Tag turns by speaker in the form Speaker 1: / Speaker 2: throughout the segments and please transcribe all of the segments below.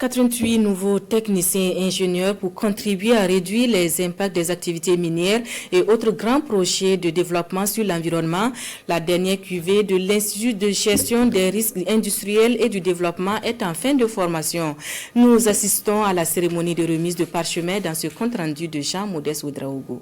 Speaker 1: 88 nouveaux techniciens et ingénieurs pour contribuer à réduire les impacts des activités minières et autres grands projets de développement sur l'environnement. La dernière cuvée de l'Institut de gestion des risques industriels et du développement est en fin de formation. Nous assistons à la cérémonie de remise de parchemin dans ce compte-rendu de Jean-Modeste Ouedraogo.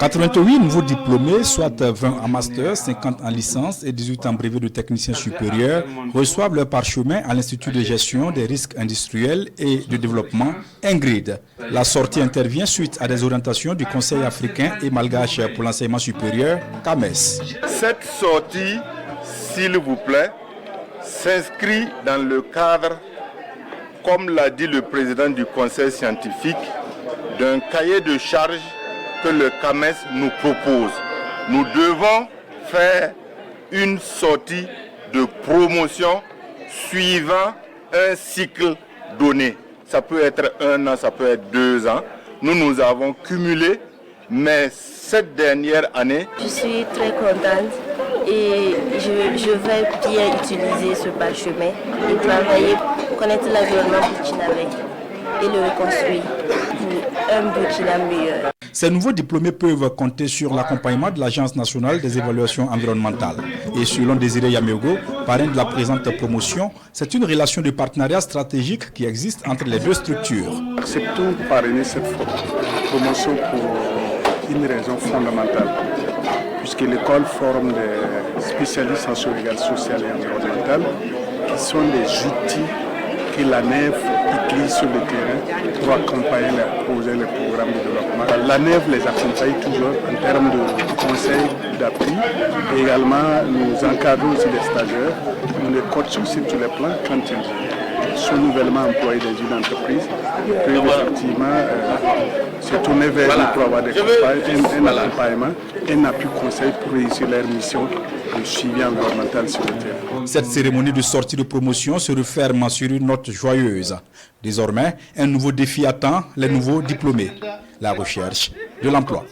Speaker 2: 88 nouveaux diplômés, soit 20 en master, 50 en licence et 18 en brevet de technicien supérieur, reçoivent leur parchemin à l'Institut de gestion des risques industriels et de développement, INGRID. La sortie intervient suite à des orientations du Conseil africain et malgache pour l'enseignement supérieur, CAMES.
Speaker 3: Cette sortie, s'il vous plaît, s'inscrit dans le cadre, comme l'a dit le président du Conseil scientifique, d'un cahier de charges que le CAMES nous propose. Nous devons faire une sortie de promotion suivant un cycle donné. Ça peut être 1 an, ça peut être 2 ans. Nous avons cumulé, mais cette dernière année...
Speaker 4: Je suis très contente et je vais bien utiliser ce parchemin et travailler pour connaître l'environnement burkinabé et le reconstruire pour un Burkina meilleur.
Speaker 2: Ces nouveaux diplômés peuvent compter sur l'accompagnement de l'Agence nationale des évaluations environnementales. Et selon Désiré Yamégo, parrain de la présente promotion, c'est une relation de partenariat stratégique qui existe entre les deux structures.
Speaker 5: Acceptons de parrainer cette promotion pour une raison fondamentale, puisque l'école forme des spécialistes en sauvegarde sociale et environnementale qui sont des outils que la NEV utilise sur le terrain pour accompagner les projets, les programmes de développement. La NEV les accompagne toujours en termes de conseils, d'appui. Et également, nous encadrons aussi des stagiaires. Nous les coachons sur tous les plans quand ils sont nouvellement employés dans une entreprise. Ils peuvent effectivement se tourner vers nous pour avoir des un accompagnement, un appui conseil pour réussir leur mission de suivi environnemental sur le terrain.
Speaker 2: Cette cérémonie de sortie de promotion se referme sur une note joyeuse. Désormais, un nouveau défi attend les nouveaux diplômés, la recherche de l'emploi.